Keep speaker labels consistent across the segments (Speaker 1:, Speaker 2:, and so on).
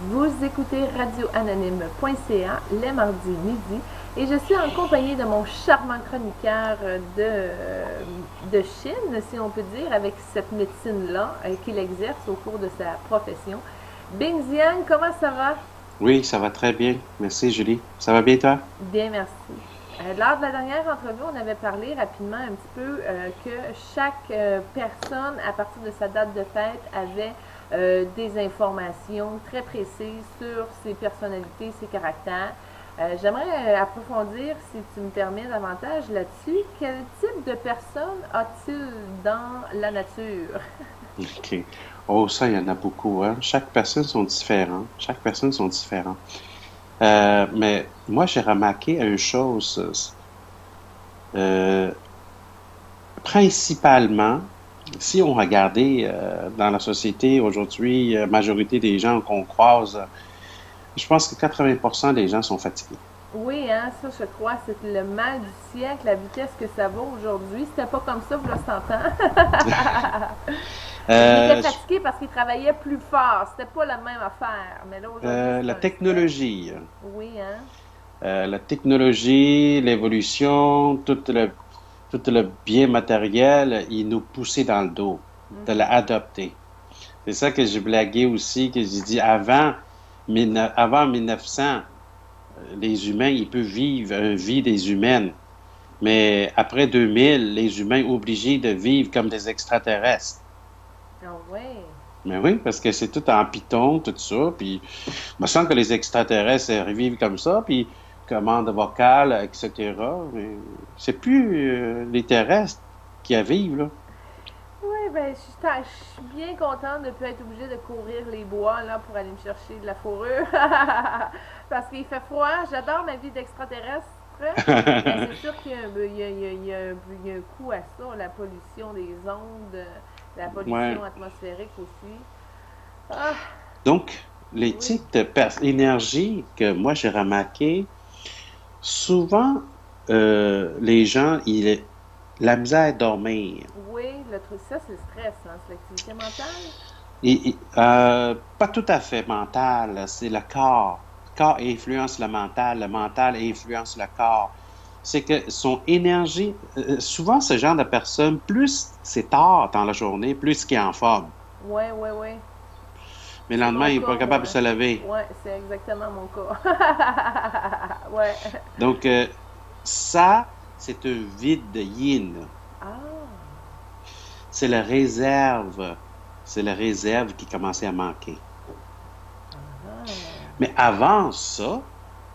Speaker 1: Vous écoutez radioanonyme.ca les mardis midi et je suis en compagnie de mon charmant chroniqueur de Chine, si on peut dire, avec cette médecine-là qu'il exerce au cours de sa profession. Bing Ziang, comment ça va?
Speaker 2: Oui, ça va très bien. Merci, Julie. Ça va bien, toi?
Speaker 1: Bien, merci. Lors de la dernière entrevue, on avait parlé rapidement un petit peu que chaque personne, à partir de sa date de fête, avait des informations très précises sur ses personnalités, ses caractères. J'aimerais approfondir, si tu me permets davantage là-dessus. Quel type de personne a-t-il dans la nature?
Speaker 2: OK. Oh, ça, il y en a beaucoup, hein. Chaque personne sont différents. Chaque personne sont différents. Mais moi, j'ai remarqué une chose. Euh, Principalement, si on regardait dans la société aujourd'hui, majorité des gens qu'on croise, je pense que 80% des gens sont fatigués.
Speaker 1: Oui, hein, ça, je crois, c'est le mal du siècle, la vitesse que ça va aujourd'hui. C'était pas comme ça, vous le 100 ans. Il était
Speaker 2: Euh,
Speaker 1: fatigué parce qu'il travaillait plus fort. C'était pas la même affaire. Mais là, aujourd'hui, c'est
Speaker 2: la
Speaker 1: un stress.
Speaker 2: technologie.
Speaker 1: Oui, hein?
Speaker 2: La technologie, l'évolution, tout le bien matériel, il nous poussait dans le dos, de
Speaker 1: Mhm.
Speaker 2: l'adopter. C'est ça que j'ai blagué aussi, que j'ai dit avant 1900, les humains, ils peuvent vivre une vie des humaines. Mais après 2000, les humains obligés de vivre comme des extraterrestres.
Speaker 1: Ah ouais.
Speaker 2: Mais oui, parce que c'est tout en python, tout ça. Puis, il me semble que les extraterrestres vivent comme ça, puis commande vocale, etc. Mais c'est plus les terrestres qui à vivre, là.
Speaker 1: Oui, ben, je suis bien contente de ne plus être obligée de courir les bois là, pour aller me chercher de la fourrure. Parce qu'il fait froid. J'adore ma vie d'extraterrestre. Mais c'est sûr qu'il y a, il y a un coût à ça, la pollution des ondes, la pollution
Speaker 2: Ouais.
Speaker 1: atmosphérique aussi. Ah,
Speaker 2: Donc, les
Speaker 1: oui.
Speaker 2: types d'énergie que moi j'ai remarqué, souvent, les gens, la misère à dormir.
Speaker 1: Oui, le truc, ça, c'est le stress, hein, c'est l'activité mentale.
Speaker 2: Pas tout à fait mental, c'est le corps. Le corps influence le mental influence le corps. C'est que son énergie, souvent ce genre de personne, plus c'est tard dans la journée, plus qu'il est en forme.
Speaker 1: Oui, oui, oui.
Speaker 2: Mais le
Speaker 1: C'est
Speaker 2: lendemain,
Speaker 1: mon
Speaker 2: il n'est
Speaker 1: cas,
Speaker 2: pas
Speaker 1: moi.
Speaker 2: capable de se lever.
Speaker 1: Ouais, c'est exactement mon cas. Ouais.
Speaker 2: Donc, ça, c'est un vide de yin.
Speaker 1: Ah.
Speaker 2: C'est la réserve. C'est la réserve qui commençait à manquer.
Speaker 1: Ah.
Speaker 2: Mais avant ça,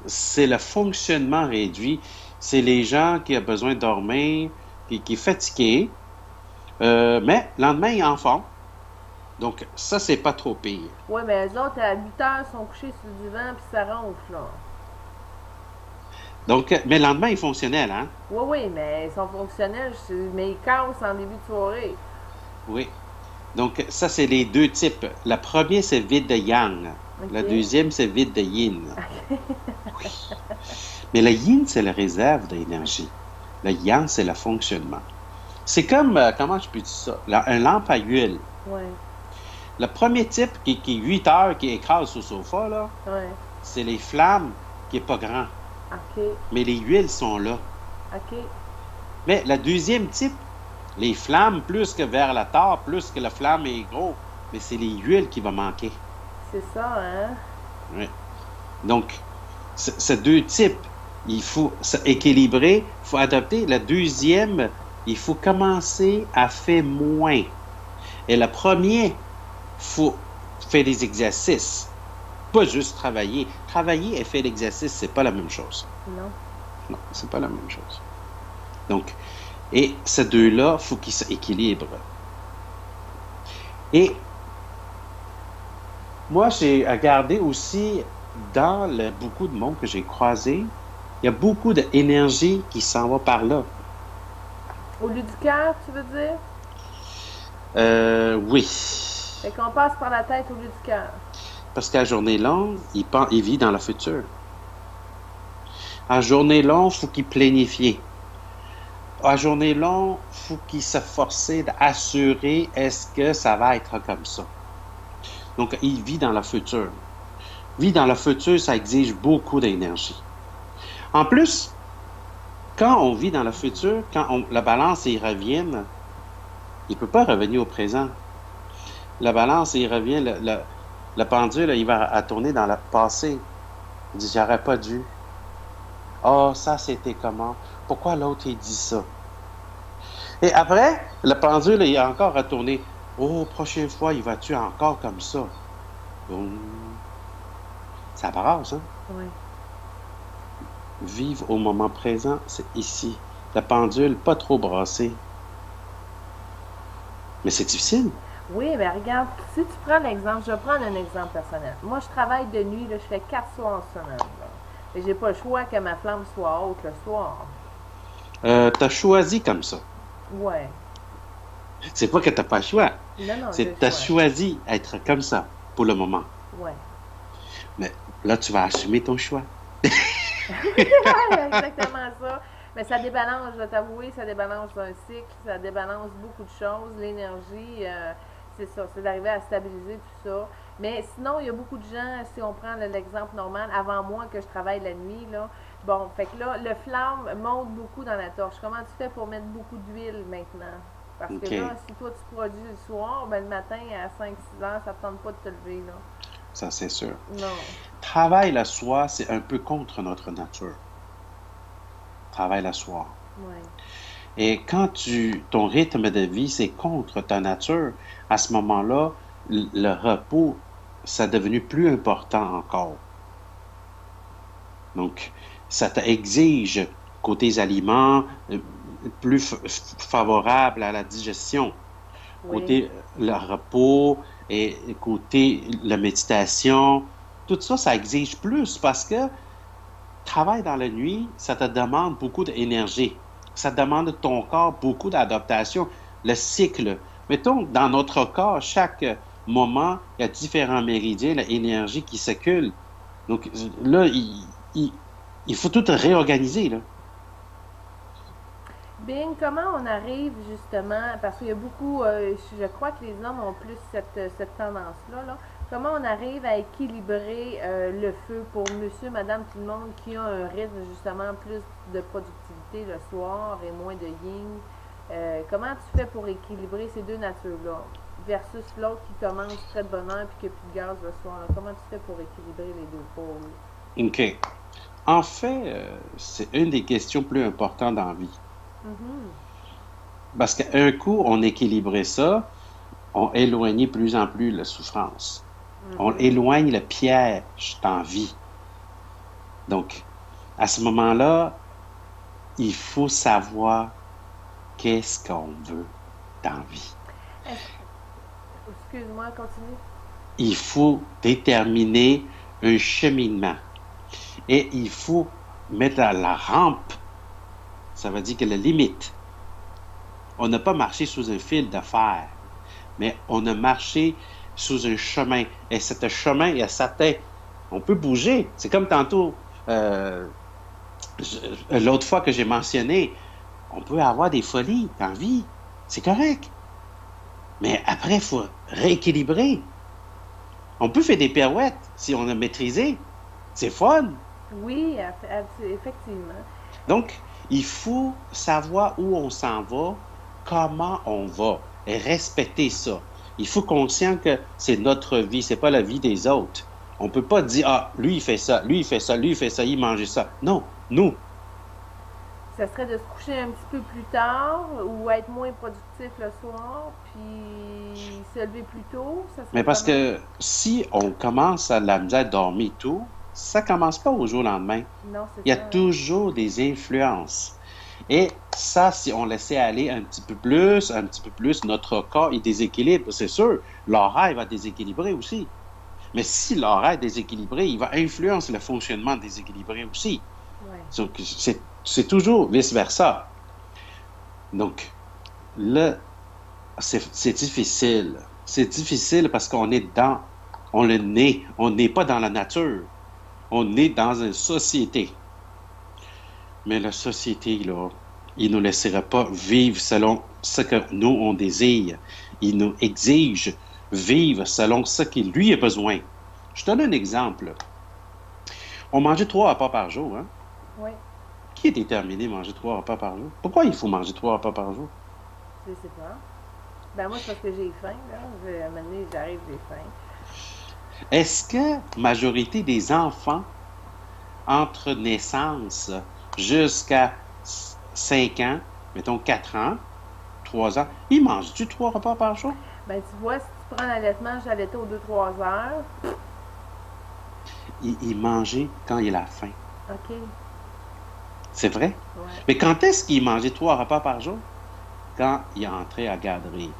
Speaker 2: c'est le fonctionnement réduit. C'est les gens qui ont besoin de dormir, puis qui sont fatigués, mais le lendemain, ils en font. Donc, ça, c'est pas trop pire.
Speaker 1: Ouais, mais les autres, à 8 heures, sont couchés sur le divan, puis ça ronfle, là.
Speaker 2: Donc, mais le lendemain, ils fonctionnent, hein?
Speaker 1: Oui, oui, mais ils sont fonctionnels, mais ils cassent en début de soirée.
Speaker 2: Oui. Donc, ça, c'est les deux types. La première, c'est vide de yang. La
Speaker 1: OK?
Speaker 2: deuxième, c'est vide de yin. Oui. Mais le yin, c'est la réserve d'énergie. Le yang, c'est le fonctionnement. C'est comme, comment je peux dire ça? Un lampe à huile.
Speaker 1: Ouais,
Speaker 2: Le premier type qui est 8 heures, qui écrase sur le sofa, là,
Speaker 1: ouais.
Speaker 2: c'est les flammes qui est pas grand.
Speaker 1: OK,
Speaker 2: Mais les huiles sont là.
Speaker 1: OK.
Speaker 2: Mais le deuxième type, les flammes, plus que vers la terre, plus que la flamme est gros. Mais c'est les huiles qui vont manquer.
Speaker 1: C'est ça, hein?
Speaker 2: Ouais. Donc, ces deux types, il faut équilibrer, il faut adopter. Le deuxième, il faut commencer à faire moins. Et le premier, il faut faire des exercices. Pas juste travailler. Travailler et faire l'exercice, c'est pas la même chose.
Speaker 1: Non.
Speaker 2: Non, c'est pas la même chose. Donc, et ces deux-là, il faut qu'ils s'équilibrent. Et moi, j'ai regardé aussi dans beaucoup de monde que j'ai croisé, il y a beaucoup d'énergie qui s'en va par là.
Speaker 1: Au lieu du cœur, tu veux dire?
Speaker 2: Oui.
Speaker 1: Fait qu'on passe par la tête au lieu du cœur.
Speaker 2: Parce qu'à journée longue, il vit dans le futur. À journée longue, il faut qu'il planifie. À journée longue, il faut qu'il se force d'assurer est-ce que ça va être comme ça. Donc, il vit dans le futur. Vivre dans le futur, ça exige beaucoup d'énergie. En plus, quand on vit dans le futur, la balance y revient, il ne peut pas revenir au présent. La balance y revient, le pendule, il va à tourner dans le passé. Il dit, j'aurais pas dû. Oh, ça, c'était comment? Pourquoi l'autre, il dit ça? Et après, le pendule, il a encore retourné. Oh, prochaine fois, il va-tu encore comme ça? Boum. Ça brasse, hein?
Speaker 1: Oui.
Speaker 2: Vivre au moment présent, c'est ici. La pendule, pas trop brassée. Mais c'est difficile.
Speaker 1: Oui, mais regarde, si tu prends l'exemple, je vais prendre un exemple personnel. Moi, je travaille de nuit, là, je fais 4 soirs semaine. Là. Et j'ai pas le choix que ma flamme soit haute le soir.
Speaker 2: T'as choisi comme ça.
Speaker 1: Ouais.
Speaker 2: C'est pas que t'as pas le choix.
Speaker 1: Non, non,
Speaker 2: C'est
Speaker 1: j'ai
Speaker 2: que
Speaker 1: le
Speaker 2: t'as
Speaker 1: choix.
Speaker 2: choisi être comme ça pour le moment.
Speaker 1: Ouais.
Speaker 2: Mais là, tu vas assumer ton choix.
Speaker 1: Exactement ça. Mais ça débalance, je vais t'avouer, ça débalance un cycle, ça débalance beaucoup de choses. L'énergie, c'est ça, c'est d'arriver à stabiliser tout ça. Mais sinon, il y a beaucoup de gens, si on prend l'exemple normal, avant moi que je travaille la nuit, là, bon, fait que là, le flamme monte beaucoup dans la torche. Comment tu fais pour mettre beaucoup d'huile maintenant? Parce que
Speaker 2: OK.
Speaker 1: là, si toi tu produis le soir, ben le matin à 5 6 heures, ça ne te tente pas de te lever, là.
Speaker 2: Ça, c'est sûr.
Speaker 1: Non.
Speaker 2: Travail la soie, c'est un peu contre notre nature. Travail la soie.
Speaker 1: Ouais.
Speaker 2: Et quand ton rythme de vie, c'est contre ta nature, à ce moment-là, le repos, ça est devenu plus important encore. Donc, ça t'exige, côté aliments, plus favorable à la digestion,
Speaker 1: Oui.
Speaker 2: côté le repos et côté la méditation. Tout ça, ça exige plus parce que travail dans la nuit, ça te demande beaucoup d'énergie. Ça demande de ton corps beaucoup d'adaptation. Le cycle. Mettons, dans notre corps, chaque moment, il y a différents méridiens, l'énergie qui circule. Donc là, il- il faut tout réorganiser, là.
Speaker 1: Bing, comment on arrive justement, parce qu'il y a beaucoup, je crois que les hommes ont plus cette tendance-là, là. Comment on arrive à équilibrer le feu pour monsieur, madame, tout le monde qui a un rythme justement plus de productivité le soir et moins de yin? Comment tu fais pour équilibrer ces deux natures-là versus l'autre qui commence très de bonne heure puis qui n'a plus de gaz le soir? Comment tu fais pour équilibrer les deux pôles?
Speaker 2: OK. En fait, c'est une des questions plus importantes dans la vie.
Speaker 1: Mhm.
Speaker 2: Parce qu'un coup, on équilibrait ça, on éloignait plus en plus la souffrance. On
Speaker 1: Mhm.
Speaker 2: éloigne le piège dans la vie. Donc, à ce moment-là, il faut savoir qu'est-ce qu'on veut dans la vie.
Speaker 1: Excuse-moi, continue.
Speaker 2: Il faut déterminer un cheminement et il faut mettre la rampe, ça veut dire que la limite. On n'a pas marché sous un fil de fer, mais on a marché sous un chemin. Et ce chemin, il y a sa tête. On peut bouger. C'est comme tantôt, euh, l'autre fois que j'ai mentionné, on peut avoir des folies dans la vie. C'est correct. Mais après, il faut rééquilibrer. On peut faire des pirouettes si on a maîtrisé. C'est fun.
Speaker 1: Oui, effectivement.
Speaker 2: Donc, il faut savoir où on s'en va, comment on va, et respecter ça. Il faut conscient que c'est notre vie, c'est pas la vie des autres. On peut pas dire, ah, lui, il fait ça, lui, il fait ça, lui, il fait ça, il mange ça. Non, nous.
Speaker 1: Ça serait de se coucher un petit peu plus tard ou être moins productif le soir, puis se lever plus tôt. Ça
Speaker 2: Mais
Speaker 1: serait
Speaker 2: parce
Speaker 1: comment?
Speaker 2: que si on commence à la misère à dormir tôt, ça commence pas au jour au lendemain.
Speaker 1: Non, c'est
Speaker 2: Il y a
Speaker 1: ça, hein?
Speaker 2: toujours des influences. Et ça, si on laissait aller un petit peu plus, notre corps, il déséquilibre, c'est sûr. L'horaire va déséquilibrer aussi. Mais si l'horaire est déséquilibré, il va influencer le fonctionnement déséquilibré aussi.
Speaker 1: Ouais.
Speaker 2: Donc, c'est toujours vice-versa. Donc, là, c'est difficile. C'est difficile parce on le naît, on n'est pas dans la nature. On est dans une société. Mais la société, là, il ne nous laissera pas vivre selon ce que nous, on désire. Il nous exige vivre selon ce qu'il lui a besoin. Je te donne un exemple. On mangeait 3 repas par jour, hein?
Speaker 1: Oui,
Speaker 2: Qui est déterminé à manger 3 repas par jour? Pourquoi il faut manger 3 repas par jour?
Speaker 1: je sais pas. Ben moi, c'est parce que j'ai faim, là. À un moment donné, j'arrive, j'ai faim.
Speaker 2: Est-ce que majorité des enfants entre naissance jusqu'à 5 ans, mettons 4 ans, 3 ans, ils mangent du 3 repas par jour?
Speaker 1: Ben tu vois, si tu prends l'allaitement, j'allaitais aux 2-3 heures.
Speaker 2: Ils mangeaient quand il a faim.
Speaker 1: OK,
Speaker 2: C'est vrai?
Speaker 1: ouais.
Speaker 2: Mais quand est-ce qu'ils mangeaient 3 repas par jour? Quand ils entraient à garderie.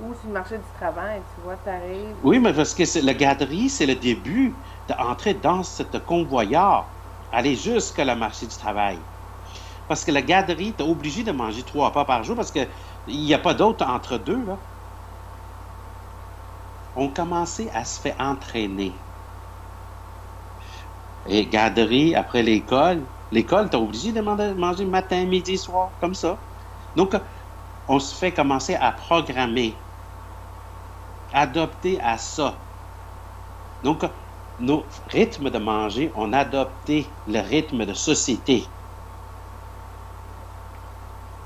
Speaker 1: Ou sur le marché du travail, tu vois, t'arrives.
Speaker 2: Oui, mais parce que la garderie, c'est le début d'entrer dans cette convoyeur, aller jusqu'à le marché du travail. Parce que la garderie, tu es obligé de manger 3 repas par jour parce qu'il n'y a pas d'autre entre deux, là. On commençait à se faire entraîner. Et garderie, après l'école, l'école, tu es obligé de manger matin, midi, soir, comme ça. Donc, on se fait commencer à programmer, adopter à ça. Donc, nos rythmes de manger, on a adopté le rythme de société.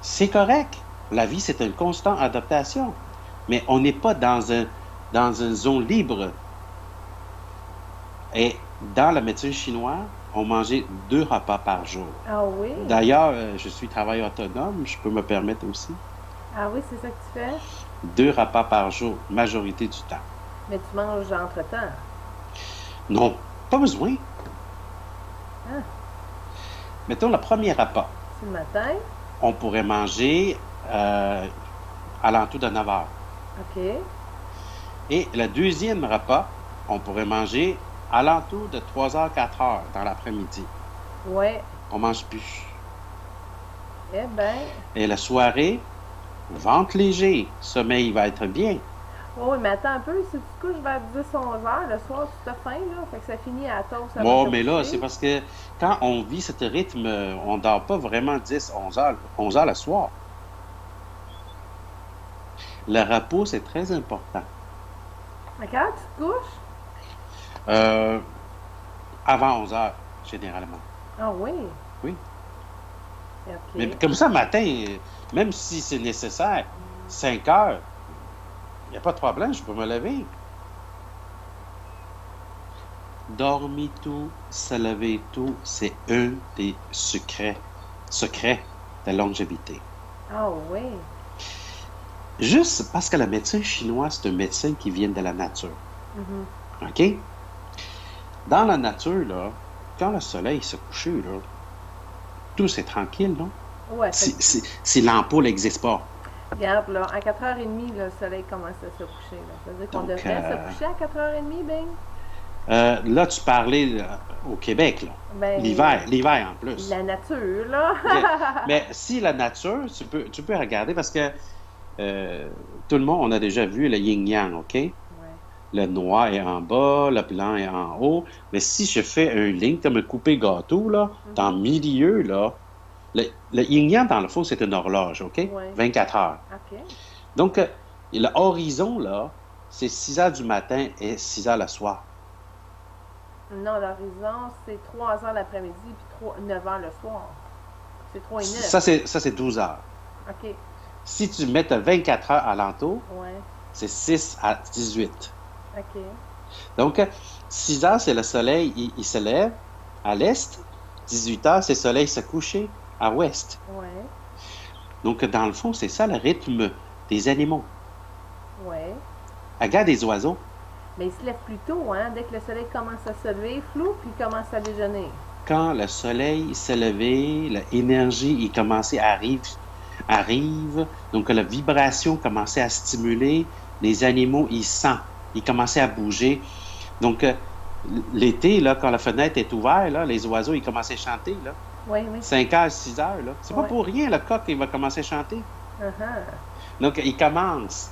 Speaker 2: C'est correct. La vie, c'est une constante adaptation. Mais on n'est pas dans une zone libre. Et dans la médecine chinoise, on mangeait 2 repas par jour.
Speaker 1: Ah oui?
Speaker 2: D'ailleurs, je suis travailleur autonome, je peux me permettre aussi.
Speaker 1: Ah oui, c'est ça que tu fais?
Speaker 2: 2 repas par jour, majorité du temps.
Speaker 1: Mais tu manges entre-temps.
Speaker 2: Non, pas besoin.
Speaker 1: Ah,
Speaker 2: Mettons le premier repas.
Speaker 1: c'est le matin?
Speaker 2: On pourrait manger à l'entour de 9 heures.
Speaker 1: OK.
Speaker 2: Et le deuxième repas, on pourrait manger à l'entour de 3 heures, 4 heures dans l'après-midi.
Speaker 1: Ouais.
Speaker 2: On mange plus.
Speaker 1: Eh ben.
Speaker 2: Et la soirée, ventre léger, sommeil va être bien.
Speaker 1: Oh, oui, mais attends un peu, si tu te couches vers 10-11 heures, le soir, tu t'as faim, là. Fait que ça finit à la toast avant
Speaker 2: Bon,
Speaker 1: de te
Speaker 2: mais là,
Speaker 1: coucher.
Speaker 2: c'est parce que quand on vit ce rythme, on ne dort pas vraiment 10, 11 heures le soir. Le repos, c'est très important.
Speaker 1: À quelle heure tu te couches?
Speaker 2: Euh, avant 11 heures, généralement.
Speaker 1: Ah oui?
Speaker 2: Oui. Mais
Speaker 1: OK.
Speaker 2: comme ça, matin, même si c'est nécessaire, 5 heures, il n'y a pas de problème, je peux me lever. Dormir tôt, se lever tôt, c'est un des secrets de longévité.
Speaker 1: Ah oui?
Speaker 2: Juste parce que le médecin chinois, c'est un médecin qui vient de la nature.
Speaker 1: Mhm.
Speaker 2: OK? Dans la nature, là, quand le soleil se couche, là, tout c'est tranquille, non?
Speaker 1: Ouais, fait
Speaker 2: Si l'ampoule n'existe pas.
Speaker 1: que, regarde, là, à 4h30, là, le soleil commence à se coucher, là. Ça veut dire qu'on
Speaker 2: Donc,
Speaker 1: devrait se coucher à 4h30, Bing?
Speaker 2: là, tu parlais au Québec, là.
Speaker 1: Ben,
Speaker 2: L'hiver en plus.
Speaker 1: la nature, là.
Speaker 2: Mais si la nature, tu peux regarder parce que tout le monde, on a déjà vu le yin-yang, OK?
Speaker 1: Ouais.
Speaker 2: Le noir est en bas, le blanc est en haut. Mais si je fais un ligne comme un coupé gâteau, là, dans le milieu, là, le yin-yang, dans le fond, c'est une horloge, OK?
Speaker 1: Ouais.
Speaker 2: 24 heures.
Speaker 1: OK.
Speaker 2: Donc, le horizon, là, c'est 6 heures du matin et 6 heures le soir.
Speaker 1: Non, l'horizon, c'est 3 heures l'après-midi puis 9 heures le soir. C'est 3 et 9.
Speaker 2: Ça, c'est 12 heures.
Speaker 1: OK.
Speaker 2: Si tu mets 24 heures alentour,
Speaker 1: Ouais.
Speaker 2: c'est 6 à 18.
Speaker 1: OK.
Speaker 2: Donc, 6 heures, c'est le soleil, il se lève à l'est. 18 heures, c'est le soleil se coucher à l'ouest.
Speaker 1: Ouais.
Speaker 2: Donc, dans le fond, c'est ça le rythme des animaux.
Speaker 1: Ouais.
Speaker 2: Regarde les oiseaux.
Speaker 1: Mais il se lève plus tôt, hein? Dès que le soleil commence à se lever, flou, puis il commence à déjeuner.
Speaker 2: Quand le soleil s'est levé, l'énergie il commençait à arrive, donc la vibration commençait à stimuler, les animaux, ils sentent, ils commençaient à bouger. Donc, l'été, là, quand la fenêtre est ouverte, là, les oiseaux, ils commençaient à chanter, là.
Speaker 1: Oui, oui.
Speaker 2: 5 heures, 6 heures, là. C'est pas
Speaker 1: Ouais.
Speaker 2: pour rien, le coq, il va commencer à chanter.
Speaker 1: Uh-huh.
Speaker 2: Donc, il commence.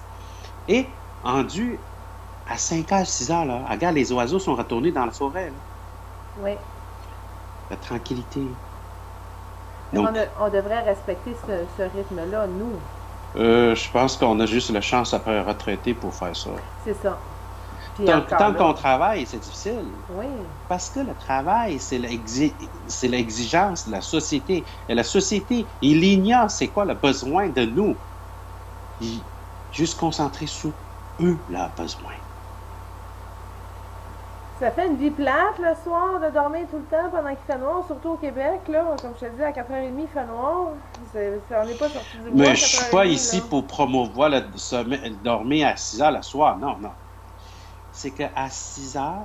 Speaker 2: Et, rendu à 5 heures, 6 heures, là, regarde, les oiseaux sont retournés dans la forêt, là.
Speaker 1: Oui.
Speaker 2: La tranquillité.
Speaker 1: Donc,
Speaker 2: Donc,
Speaker 1: on devrait respecter ce rythme-là, nous.
Speaker 2: je pense qu'on a juste la chance après retraiter pour faire ça.
Speaker 1: C'est ça. Puis
Speaker 2: Tant,
Speaker 1: encore
Speaker 2: tant
Speaker 1: là,
Speaker 2: qu'on travaille, c'est difficile.
Speaker 1: oui,
Speaker 2: Parce que le travail, c'est l'exigence de la société. Et la société, il ignore c'est quoi le besoin de nous. Il juste concentré sur eux, leurs besoins.
Speaker 1: ça fait une vie plate le soir de dormir tout le temps pendant qu'il fait noir, surtout au Québec, là, comme je te dis, à 4h30 il fait noir. On n'est pas sorti du bois à
Speaker 2: Mais je suis pas
Speaker 1: 4h30, là.
Speaker 2: ici pour promouvoir dormir à 6 heures le soir. Non, non. C'est qu'à 6 heures,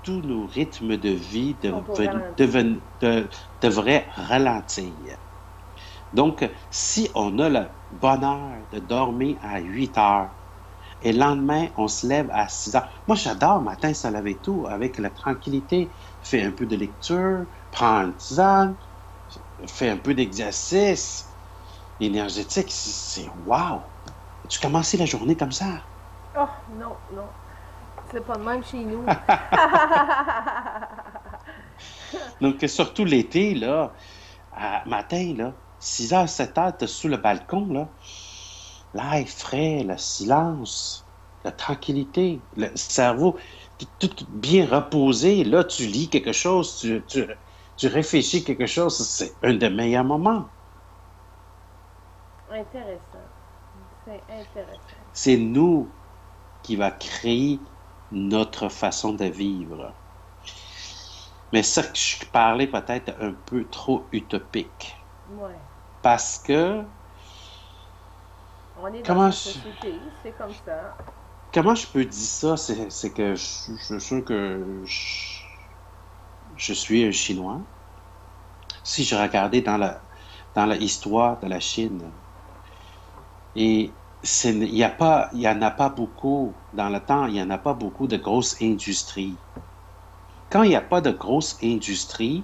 Speaker 2: tous nos rythmes de vie
Speaker 1: Sont au ralenti.
Speaker 2: devraient ralentir. Donc, si on a le bonheur de dormir à 8 heures et le lendemain, on se lève à 6 heures. Moi, j'adore matin se lever tôt avec la tranquillité. Fais un peu de lecture, prends une tisane, fais un peu d'exercice énergétique. C'est wow! Tu commences la journée comme ça.
Speaker 1: Oh, non, non. C'est pas de même chez nous.
Speaker 2: Donc, surtout l'été, là, matin, là, 6 heures, 7 heures, tu es sous le balcon, là. L'air frais, le silence, la tranquillité, le cerveau, tout bien reposé. Là, tu lis quelque chose, tu réfléchis quelque chose. C'est un des meilleurs moments.
Speaker 1: Intéressant. C'est intéressant.
Speaker 2: C'est nous qui va créer notre façon de vivre. Mais ça, je parlais peut-être un peu trop utopique.
Speaker 1: Ouais.
Speaker 2: Parce que,
Speaker 1: On est dans
Speaker 2: comment
Speaker 1: une
Speaker 2: je,
Speaker 1: société, c'est comme ça.
Speaker 2: comment je peux dire ça? C'est que je suis sûr que je suis un Chinois. Si je regardais dans l'histoire de la Chine, et il y en a pas beaucoup, dans le temps, il n'y en a pas beaucoup de grosses industries. Quand il n'y a pas de grosses industries,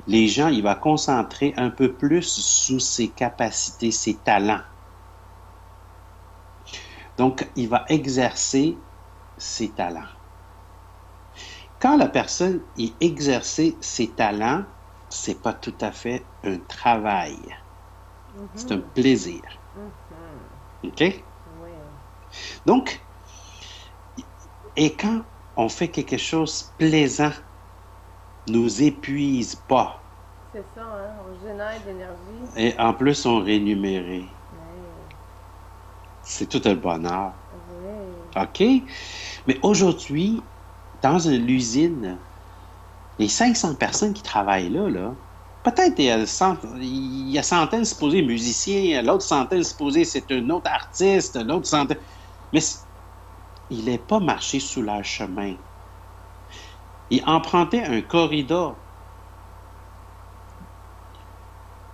Speaker 2: les gens, ils vont concentrer un peu plus sur ses capacités, ses talents. Donc, il va exercer ses talents. Quand la personne y exercer ses talents, c'est pas tout à fait un travail. C'est un
Speaker 1: Mhm.
Speaker 2: plaisir.
Speaker 1: Mhm.
Speaker 2: OK?
Speaker 1: Oui.
Speaker 2: Donc, et quand on fait quelque chose de plaisant, nous épuise pas.
Speaker 1: C'est ça, hein? On génère de l'énergie.
Speaker 2: Et en plus, on rémunéré.
Speaker 1: Oui.
Speaker 2: C'est tout un bonheur.
Speaker 1: Oui.
Speaker 2: OK? Mais aujourd'hui, dans l'usine, les 500 personnes qui travaillent là, peut-être il y a centaines supposés musiciens, l'autre centaine supposés c'est un autre artiste, l'autre centaine. Mais il n'est pas marché sous leur chemin. Il empruntait un corridor.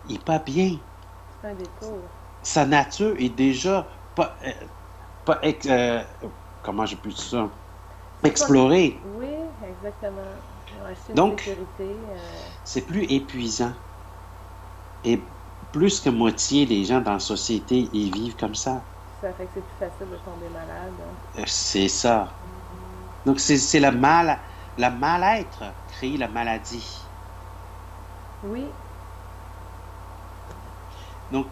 Speaker 2: Il n'est pas bien.
Speaker 1: C'est un détour.
Speaker 2: Sa nature est déjà pas comment je peux dire ça?
Speaker 1: C'est pas...
Speaker 2: Explorée.
Speaker 1: Oui, exactement. Ils ont acheté une
Speaker 2: Donc,
Speaker 1: sécurité.
Speaker 2: c'est plus épuisant. Et plus que moitié des gens dans la société, ils vivent comme ça.
Speaker 1: Ça fait que c'est plus facile de tomber malade.
Speaker 2: C'est ça. Donc, c'est le mal-être crée la maladie.
Speaker 1: Oui.
Speaker 2: Donc,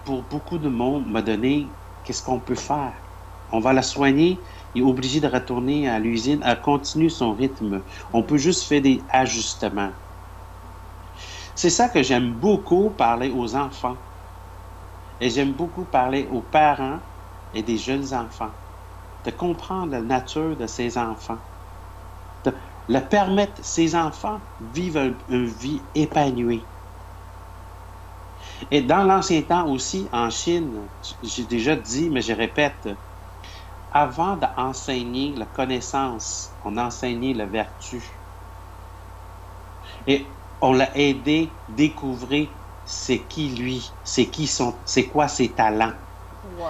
Speaker 2: pour beaucoup de monde, m'a donné, qu'est-ce qu'on peut faire? On va la soigner, il est obligé de retourner à l'usine, à continuer son rythme. On peut juste faire des ajustements. C'est ça que j'aime beaucoup parler aux enfants. Et j'aime beaucoup parler aux parents et des jeunes enfants. De comprendre la nature de ces enfants. De leur permettre, ces enfants vivent une vie épanouie. Et dans l'ancien temps aussi, en Chine, j'ai déjà dit, mais je répète, avant d'enseigner la connaissance, on enseignait la vertu. Et on l'a aidé à découvrir c'est qui lui, c'est quoi ses talents.
Speaker 1: Wow.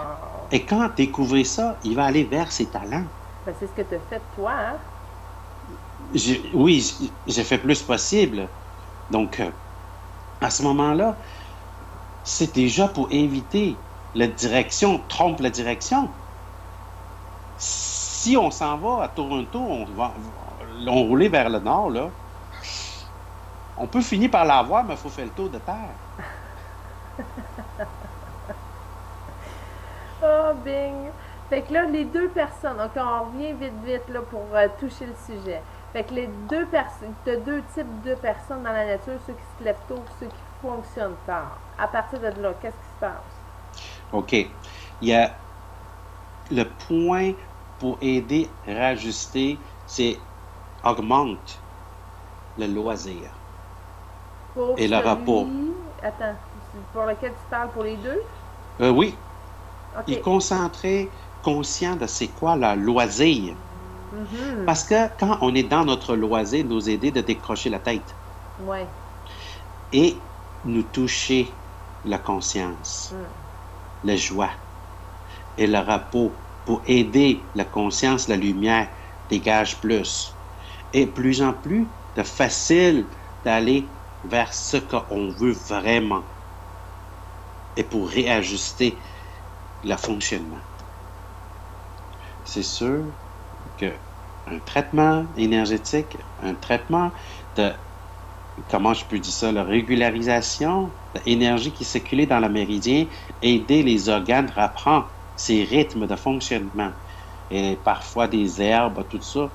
Speaker 2: Et quand découvrir ça, il va aller vers ses talents.
Speaker 1: Ben, c'est ce que tu as fait toi, hein?
Speaker 2: Oui, j'ai fait plus possible. Donc, à ce moment-là, c'est déjà pour éviter la direction, trompe la direction. Si on s'en va à Toronto, on rouler vers le nord, là, on peut finir par l'avoir, mais il faut faire le tour de terre.
Speaker 1: Oh, bing! Fait que là, les deux personnes, ok, on revient vite là pour toucher le sujet. Fait que les deux personnes, tu as deux types de personnes dans la nature, ceux qui se lèvent tôt, ceux qui fonctionnent tard. À partir de là, qu'est-ce qui se passe?
Speaker 2: OK. Il y a le point pour aider à rajuster, c'est augmente le loisir
Speaker 1: Pour
Speaker 2: et le repos.
Speaker 1: celui, attends, pour lequel tu parles pour les deux?
Speaker 2: Oui, il
Speaker 1: OK.
Speaker 2: concentrait conscient de c'est quoi le loisir.
Speaker 1: Mhm.
Speaker 2: Parce que quand on est dans notre loisir, nous aider de décrocher la tête
Speaker 1: Ouais.
Speaker 2: et nous toucher la conscience,
Speaker 1: Mm.
Speaker 2: la joie et le repos pour aider la conscience, la lumière dégage plus. Et plus en plus de facile d'aller vers ce qu'on veut vraiment et pour réajuster le fonctionnement. C'est sûr que un traitement énergétique, un traitement de, comment je peux dire ça, la régularisation de l'énergie qui circule dans le méridien, aider les organes à reprendre ces rythmes de fonctionnement. Et parfois des herbes, tout ça.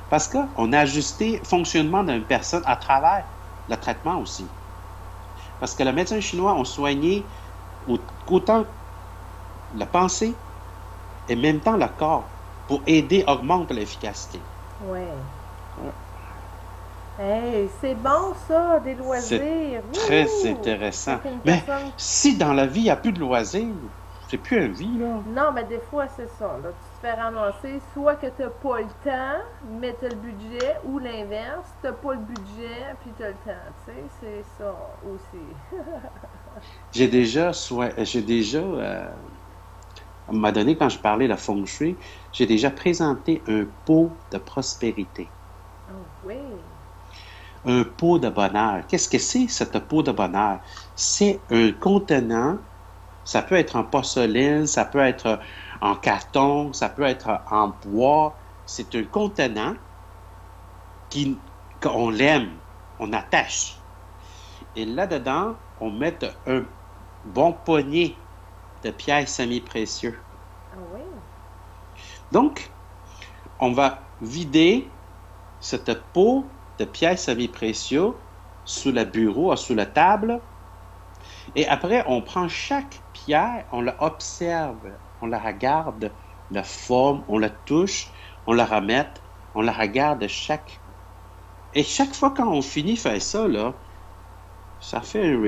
Speaker 2: Parce qu'on a ajusté le fonctionnement d'une personne à travers le traitement aussi. Parce que les médecins chinois ont soigné autant la pensée et en même temps le corps pour aider à augmenter l'efficacité.
Speaker 1: Ouais. Hey, c'est bon ça, des
Speaker 2: C'est
Speaker 1: loisirs.
Speaker 2: très
Speaker 1: Wouhou! Fait
Speaker 2: intéressant.
Speaker 1: qu'une
Speaker 2: Mais
Speaker 1: personne.
Speaker 2: si dans la vie, il n'y a plus de loisirs, c'est plus une vie, là.
Speaker 1: Non, mais des fois, c'est ça. Là, tu te fais ramasser, soit que tu n'as pas le temps, mais tu as le budget, ou l'inverse, tu n'as pas le budget, puis tu as le temps. Tu sais, c'est ça aussi.
Speaker 2: À un moment donné, quand je parlais de feng shui, j'ai déjà présenté un pot de prospérité,
Speaker 1: Oh, oui.
Speaker 2: un pot de bonheur. Qu'est-ce que c'est, ce pot de bonheur? C'est un contenant, ça peut être en porcelaine, ça peut être en carton, ça peut être en bois. C'est un contenant qui, qu'on l'aime, on attache. Et là-dedans, on met un bon poignet de pierres semi-précieuses.
Speaker 1: Ah oui.
Speaker 2: Donc, on va vider cette peau de pierres semi-précieuses sous le bureau, sous la table, et après, on prend chaque pierre, on la observe, on la regarde, la forme, on la touche, on la remet, on la regarde chaque... Et chaque fois quand on finit de faire ça, là, ça fait un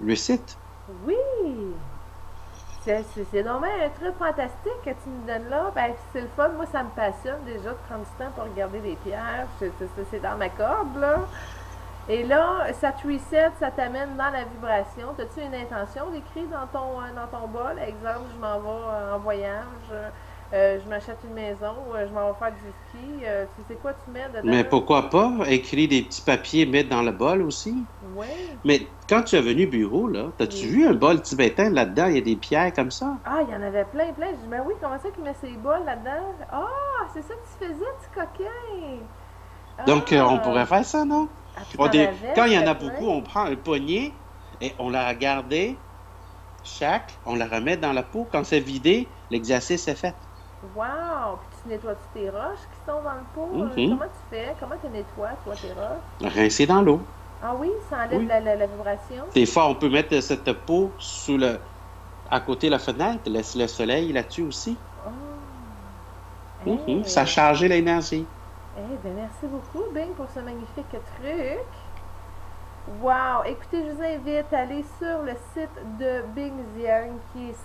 Speaker 2: recette.
Speaker 1: Oui. C'est vraiment un truc fantastique que tu nous donnes là. Ben, c'est le fun. Moi, ça me passionne déjà de prendre du temps pour regarder les pierres. C'est dans ma corde, là. Et là, ça te reset, ça t'amène dans la vibration. As-tu une intention d'écrire dans ton bol? Exemple, je m'en vais en voyage, je m'achète une maison, je m'en vais faire du ski. Tu sais quoi tu mets
Speaker 2: Mais
Speaker 1: dedans?
Speaker 2: pourquoi pas écrire des petits papiers, mettre dans le bol aussi?
Speaker 1: Oui,
Speaker 2: Mais quand tu es venu au bureau, là, t'as-tu
Speaker 1: oui.
Speaker 2: vu un bol tibétain là-dedans? Il y a des pierres comme ça.
Speaker 1: Ah, il y en avait plein. Je dis, ben oui, comment ça qu'il met ses bols là-dedans? Ah, c'est ça que tu faisais, petit coquin!
Speaker 2: Donc, on
Speaker 1: Ah,
Speaker 2: pourrait faire ça, non?
Speaker 1: ah tu t'en avais,
Speaker 2: Quand il y en
Speaker 1: c'était
Speaker 2: a
Speaker 1: plein.
Speaker 2: beaucoup, on prend un poignet et on la regarde chaque, on la remet dans la peau. Quand c'est vidé, l'exercice est fait.
Speaker 1: Wow! Puis tu nettoies-tu tes roches qui sont dans le pot?
Speaker 2: Mhm.
Speaker 1: Comment tu fais? Comment tu nettoies, toi, tes roches?
Speaker 2: Rincer dans l'eau.
Speaker 1: Ah oui, ça enlève
Speaker 2: Oui.
Speaker 1: la vibration?
Speaker 2: Des fois, on peut mettre cette peau à côté de la fenêtre, laisse le soleil là-dessus aussi.
Speaker 1: Oh!
Speaker 2: Mhm. Ça a
Speaker 1: Hey!
Speaker 2: chargé l'énergie.
Speaker 1: Eh bien, merci beaucoup, Bing, pour ce magnifique truc. Wow! Écoutez, je vous invite à aller sur le site de Bing Xiang, qui est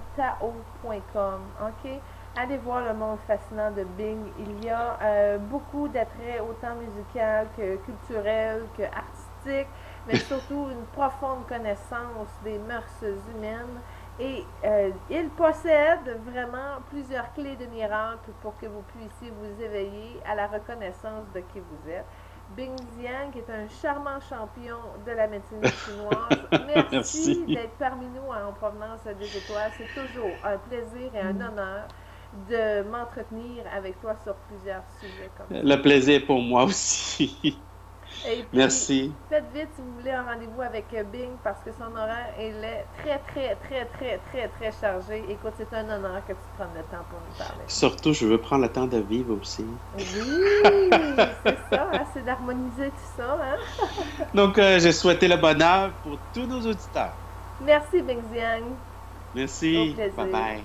Speaker 1: centredentao.com. OK? Allez voir le monde fascinant de Bing. Il y a beaucoup d'attraits, autant musical que culturel, que artistique, mais surtout une profonde connaissance des mœurs humaines. Et il possède vraiment plusieurs clés de miracle pour que vous puissiez vous éveiller à la reconnaissance de qui vous êtes. Bing Xiang est un charmant champion de la médecine chinoise. Merci
Speaker 2: Merci.
Speaker 1: d'être parmi nous en provenance des étoiles. C'est toujours un plaisir et un honneur de m'entretenir avec toi sur plusieurs sujets comme ça.
Speaker 2: Le plaisir pour moi aussi.
Speaker 1: Et puis,
Speaker 2: Merci.
Speaker 1: faites vite si vous voulez un rendez-vous avec Bing parce que son horaire est très, très, très, très, très, très chargé. Écoute, c'est un honneur que tu prennes le temps pour nous parler.
Speaker 2: Surtout, je veux prendre le temps de vivre aussi.
Speaker 1: Oui, c'est ça, hein, c'est d'harmoniser tout ça. Hein?
Speaker 2: Donc, j'ai souhaité le bonheur pour tous nos auditeurs.
Speaker 1: Merci, Bing Ziang. Au
Speaker 2: Merci. Bye
Speaker 1: plaisir.
Speaker 2: bye.